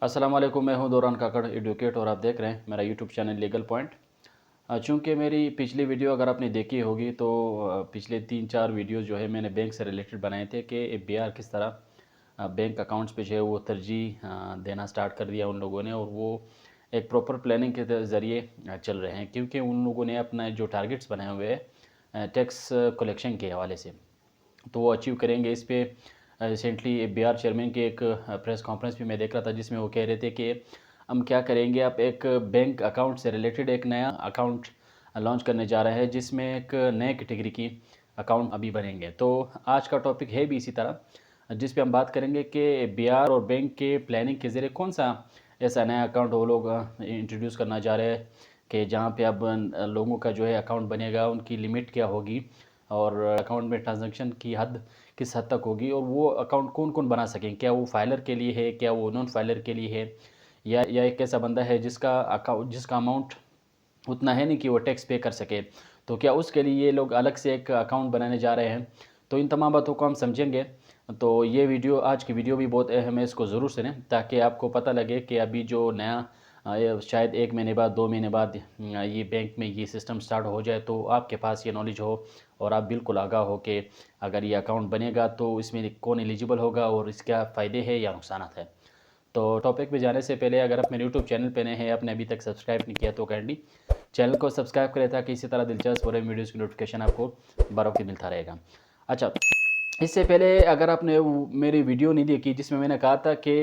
अस्सलाम वालेकुम, मैं हूं दौरान काकड़ एडवोकेट और आप देख रहे हैं मेरा यूट्यूब चैनल लीगल पॉइंट। चूँकि मेरी पिछली वीडियो अगर आपने देखी होगी तो पिछले 3-4 वीडियोस जो है मैंने बैंक से रिलेटेड बनाए थे कि एफबीआर किस तरह बैंक अकाउंट्स पे जो है वो तरजीह देना स्टार्ट कर दिया उन लोगों ने, और वो एक प्रॉपर प्लानिंग के ज़रिए चल रहे हैं, क्योंकि उन लोगों ने अपना जो टारगेट्स बनाए हुए हैं टैक्स कलेक्शन के हवाले से, तो वो अचीव करेंगे। इस पे रिसेंटली एफबीआर चेयरमैन की एक प्रेस कॉन्फ्रेंस भी मैं देख रहा था, जिसमें वो कह रहे थे कि हम क्या करेंगे, आप एक बैंक अकाउंट से रिलेटेड एक नया अकाउंट लॉन्च करने जा रहे हैं, जिसमें एक नए कैटेगरी की अकाउंट अभी बनेंगे। तो आज का टॉपिक है भी इसी तरह, जिस पे हम बात करेंगे कि एफबीआर और बैंक के प्लानिंग के ज़रिए कौन सा ऐसा नया अकाउंट वो लोग इंट्रोड्यूस करना चाह रहे हैं कि जहाँ पे अब लोगों का जो है अकाउंट बनेगा, उनकी लिमिट क्या होगी और अकाउंट में ट्रांजैक्शन की हद किस हद तक होगी, और वो अकाउंट कौन कौन बना सकें, क्या वो फाइलर के लिए है, क्या वो नॉन फाइलर के लिए है, या एक ऐसा बंदा है जिसका अमाउंट उतना है नहीं कि वो टैक्स पे कर सके, तो क्या उसके लिए ये लोग अलग से एक अकाउंट बनाने जा रहे हैं। तो इन तमाम बातों को हम समझेंगे। तो ये वीडियो, आज की वीडियो भी बहुत अहम है, इसको ज़रूर सुनें ताकि आपको पता लगे कि अभी जो नया ये शायद 1 महीने बाद 2 महीने बाद ये बैंक में ये सिस्टम स्टार्ट हो जाए, तो आपके पास ये नॉलेज हो और आप बिल्कुल आगाह हो कि अगर ये अकाउंट बनेगा तो इसमें कौन एलिजिबल होगा और इसका फ़ायदे हैं या नुकसान है। तो टॉपिक पे जाने से पहले अगर आप मेरे यूट्यूब चैनल पे नए हैं, आपने अभी तक सब्सक्राइब नहीं किया, तो काइंडली चैनल को सब्सक्राइब करें ताकि इसी तरह दिलचस्प और वीडियोज़ की नोटिफिकेशन आपको बरवक्त मिलता रहेगा। अच्छा, इससे पहले अगर आपने मेरी वीडियो नहीं देखी जिसमें मैंने कहा था कि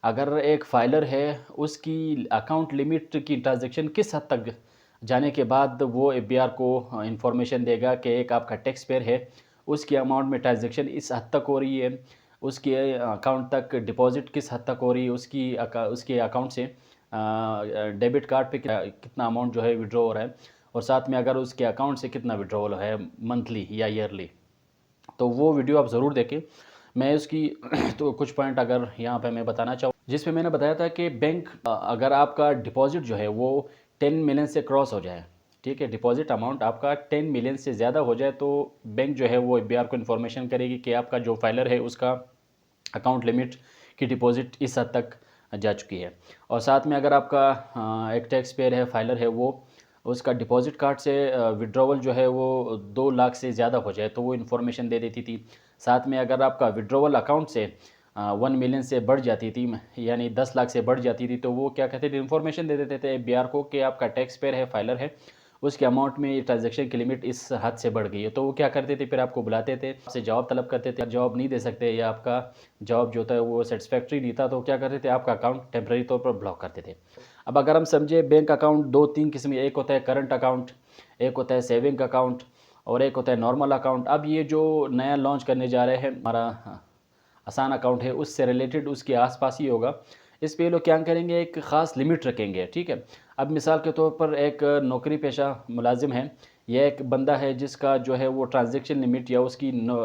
अगर एक फाइलर है, उसकी अकाउंट लिमिट की ट्रांजैक्शन किस हद तक जाने के बाद वो एफबीआर को इंफॉर्मेशन देगा कि एक आपका टैक्स पेयर है, उसकी अमाउंट में ट्रांजैक्शन इस हद तक हो रही है, उसके अकाउंट तक डिपॉजिट किस हद तक हो रही है, उसके अकाउंट से डेबिट कार्ड पे कितना अमाउंट जो है विड्रॉ हो रहा है, और साथ में अगर उसके अकाउंट से कितना विड्रॉल है मंथली या ईयरली। तो वो वीडियो आप ज़रूर देखें। मैं उसकी तो कुछ पॉइंट अगर यहाँ पे मैं बताना चाहूँ, जिसमें मैंने बताया था कि बैंक अगर आपका डिपॉजिट जो है वो 10 मिलियन से क्रॉस हो जाए, ठीक है, डिपॉजिट अमाउंट आपका 10 मिलियन से ज़्यादा हो जाए, तो बैंक जो है वो एफबीआर को इन्फॉर्मेशन करेगी कि आपका जो फाइलर है उसका अकाउंट लिमिट की डिपॉजिट इस हद तक जा चुकी है। और साथ में अगर आपका एक टैक्स पेयर है, फाइलर है, वो उसका डिपॉजिट कार्ड से विड्रॉवल जो है वो 2 लाख से ज़्यादा हो जाए, तो वो इन्फॉर्मेशन दे देती थी। साथ में अगर आपका विड्रॉवल अकाउंट से 1 मिलियन से बढ़ जाती थी, यानी 10 लाख से बढ़ जाती थी, तो वो क्या कहते थे, इन्फॉर्मेशन दे देते थे एफबीआर को कि आपका टैक्स पेयर है, फाइलर है, उसके अमाउंट में ट्रांजैक्शन की लिमिट इस हद से बढ़ गई है। तो वो क्या करते थे, फिर आपको बुलाते थे, आपसे जवाब तलब करते थे। जवाब नहीं दे सकते या आपका जवाब जो था वो सेटिस्फैक्ट्री नहीं था, तो क्या करते थे, आपका अकाउंट टेम्प्रेरी तौर पर ब्लॉक करते थे। अब अगर हम समझे, बैंक अकाउंट 2-3 किस्म के, एक होता है करंट अकाउंट, एक होता है सेविंग अकाउंट, और एक होता है नॉर्मल अकाउंट। अब ये जो नया लॉन्च करने जा रहे हैं हमारा आसान अकाउंट है, उससे रिलेटेड उसके आसपास ही होगा। इस पे ये लोग क्या करेंगे, एक ख़ास लिमिट रखेंगे, ठीक है। अब मिसाल के तौर पर एक नौकरी पेशा मुलाजिम है, या एक बंदा है जिसका जो है वो ट्रांजैक्शन लिमिट या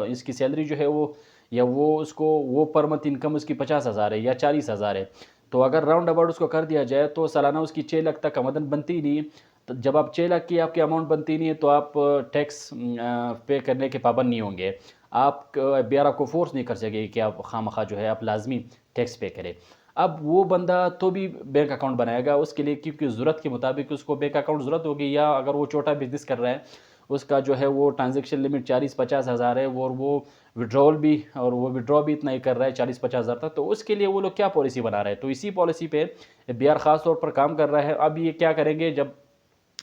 इसकी सैलरी जो है वो, या वो उसको वो पर मंथ इनकम उसकी 50,000 है या 40,000 है, तो अगर राउंड अबाउट उसको कर दिया जाए तो सालाना उसकी 6 लाख तक आमदन बनती ही नहीं है। तो जब आप 6 लाख की आपकी अमाउंट बनती नहीं है, तो आप टैक्स पे करने के पाबंद नहीं होंगे। आप एफबीआर आपको फोर्स नहीं कर सकेगी कि आप खामखा जो है आप लाजमी टैक्स पे करें। अब वो बंदा तो भी बैंक अकाउंट बनाएगा उसके लिए, क्योंकि ज़रूरत के मुताबिक उसको बैंक अकाउंट ज़रूरत होगी, या अगर वो छोटा बिजनेस कर रहा है, उसका जो है वो ट्रांजैक्शन लिमिट 40-50 हज़ार है, और वो विड्रॉ भी इतना ही कर रहा है 40-50 हज़ार तक, तो उसके लिए वो लोग क्या पॉलिसी बना रहे हैं, तो इसी पॉलिसी पे एफबीआर ख़ास तौर पर काम कर रहा है। अब ये क्या करेंगे, जब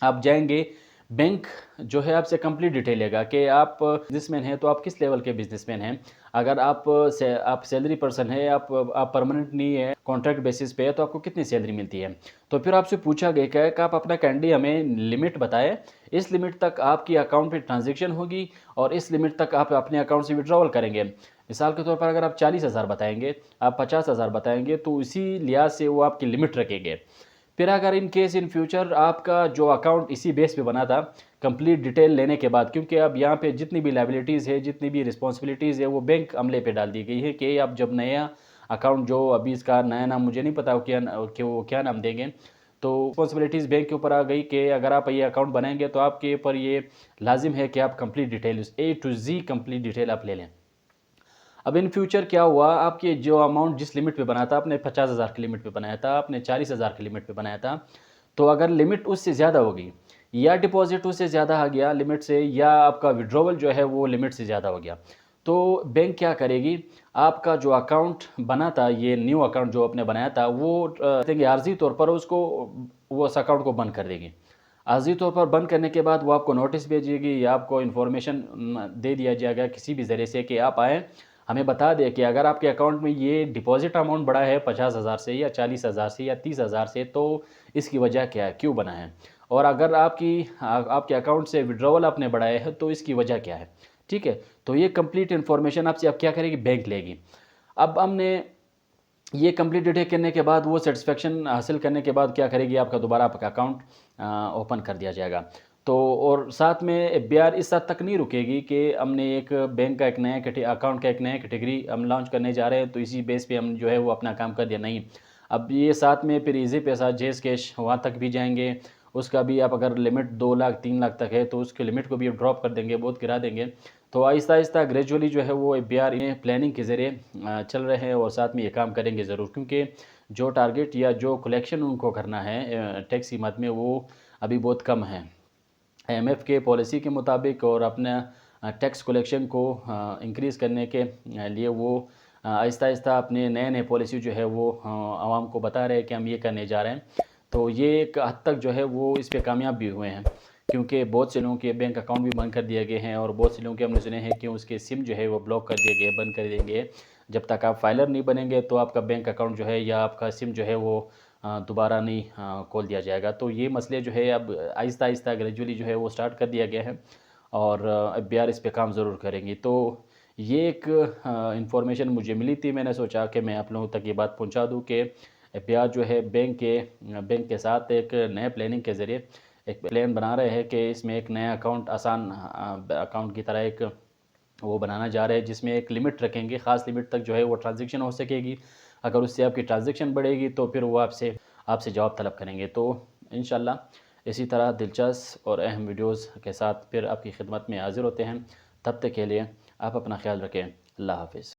आप जाएंगे, बैंक जो है आपसे कंप्लीट डिटेल लेगा कि आप बिजनेसमैन हैं तो आप किस लेवल के बिजनेसमैन हैं। अगर आप सैलरी पर्सन है, आप परमानेंट नहीं है, कॉन्ट्रैक्ट बेसिस पे है, तो आपको कितनी सैलरी मिलती है। तो फिर आपसे पूछा गया क्या है कि आप अपना कैंडी हमें लिमिट बताएं, इस लिमिट तक आपकी अकाउंट पे ट्रांजेक्शन होगी और इस लिमिट तक आप अपने अकाउंट से विड्रॉवल करेंगे। मिसाल के तौर पर अगर आप 40,000 बताएंगे, आप 50,000 बताएंगे, तो इसी लिहाज से वो आपकी लिमिट रखेंगे। फिर अगर इन केस इन फ्यूचर आपका जो अकाउंट इसी बेस पे बना था, कंप्लीट डिटेल लेने के बाद, क्योंकि अब यहाँ पे जितनी भी लाइबिलिटीज़ है, जितनी भी रिस्पॉन्सिबिलिटीज़ है, वो बैंक अमले पे डाल दी गई है कि अब जब नया अकाउंट, जो अभी इसका नया नाम मुझे नहीं पता वो क्या नाम देंगे, तो रिस्पॉन्सिबिलिटीज़ बैंक के ऊपर आ गई कि अगर आप ये अकाउंट बनाएंगे तो आपके ऊपर ये लाजिम है कि आप complete detail A to Z complete detail आप ले लें। अब इन फ्यूचर क्या हुआ, आपके जो अमाउंट जिस लिमिट पे बनाया था, आपने 50,000 की लिमिट पे बनाया था, आपने 40,000 की लिमिट पे बनाया था, तो अगर लिमिट उससे ज़्यादा हो गई या डिपॉजिट उससे ज़्यादा आ गया लिमिट से, या आपका विड्रॉवल जो है वो लिमिट से ज़्यादा हो गया, तो बैंक क्या करेगी, आपका जो अकाउंट बना था, ये न्यू अकाउंट जो आपने बनाया था, वो देंगे आर्जी तौर पर उसको, वो उस अकाउंट को बंद कर देगी। आर्जी तौर पर बंद करने के बाद वो आपको नोटिस भेजेगी या आपको इन्फॉर्मेशन दे दिया जाएगा किसी भी ज़रिए से कि आप आएँ, हमें बता दें कि अगर आपके अकाउंट में ये डिपॉजिट अमाउंट बढ़ा है 50,000 से या 40,000 से या 30,000 से, तो इसकी वजह क्या है, क्यों बना है? और अगर आपके अकाउंट से विड्रॉवल आपने बढ़ाया है तो इसकी वजह क्या है? ठीक है? तो ये कंप्लीट इन्फॉर्मेशन आपसे अब क्या करेगी, बैंक लेगी। अब हमने ये कंप्लीट डिटेल करने के बाद, वो सेटिस्फेक्शन हासिल करने के बाद क्या करेगी, आपका दोबारा आपका अकाउंट ओपन कर दिया जाएगा। तो और साथ में एफबीआर इस हद तक नहीं रुकेगी कि हमने एक बैंक का एक नया अकाउंट का एक नया कैटेगरी हम लॉन्च करने जा रहे हैं, तो इसी बेस पे हम जो है वो अपना काम कर दिया, नहीं। अब ये साथ में फिर ईज़ी पैसा, जेज़ कैश वहाँ तक भी जाएंगे। उसका भी आप अगर लिमिट 2 लाख 3 लाख तक है तो उसके लिमिट को भी ड्रॉप कर देंगे, बहुत गिरा देंगे। तो आहिस्ता आहिस्ता ग्रेजुअली जो है वो एफबीआर इन्हें प्लानिंग के ज़रिए चल रहे हैं और साथ में ये काम करेंगे ज़रूर, क्योंकि जो टारगेट या जो कलेक्शन उनको करना है टैक्स की मद में, वो अभी बहुत कम है। आईएमएफ के पॉलिसी के मुताबिक और अपना टैक्स कलेक्शन को इंक्रीज़ करने के लिए वो आहिस्ता आहिस्ता अपने नए नए पॉलिसी जो है वो आवाम को बता रहे हैं कि हम ये करने जा रहे हैं। तो ये एक हद तक जो है वो इस पे कामयाब भी हुए हैं, क्योंकि बहुत से लोगों के बैंक अकाउंट भी बंद कर दिए गए हैं और बहुत से लोगों के हमने सुने हैं कि उसके सिम जो है वो ब्लॉक कर दिए गए, बंद कर देंगे। जब तक आप फाइलर नहीं बनेंगे तो आपका बैंक अकाउंट जो है या आपका सिम जो है वो दोबारा नहीं खोल दिया जाएगा। तो ये मसले जो है अब आहिस्ता आहिस्ता ग्रेजुअली जो है वो स्टार्ट कर दिया गया है और एफबीआर इस पे काम ज़रूर करेंगी। तो ये एक इंफॉर्मेशन मुझे मिली थी, मैंने सोचा कि मैं आप लोगों तक ये बात पहुंचा दूं कि एफबीआर जो है बैंक के साथ एक नए प्लानिंग के ज़रिए एक प्लान बना रहे हैं कि इसमें एक नया अकाउंट, आसान अकाउंट की तरह एक वो बनाना जा रहे हैं, जिसमें एक लिमिट रखेंगे, ख़ास लिमिट तक जो है वो ट्रांजेक्शन हो सकेगी। अगर उससे आपकी ट्रांजेक्शन बढ़ेगी तो फिर वो आपसे आपसे जवाब तलब करेंगे। तो इंशाल्लाह इसी तरह दिलचस्प और अहम वीडियोज़ के साथ फिर आपकी खिदमत में हाज़िर होते हैं। तब तक के लिए आप अपना ख्याल रखें। अल्लाह हाफ़िज़।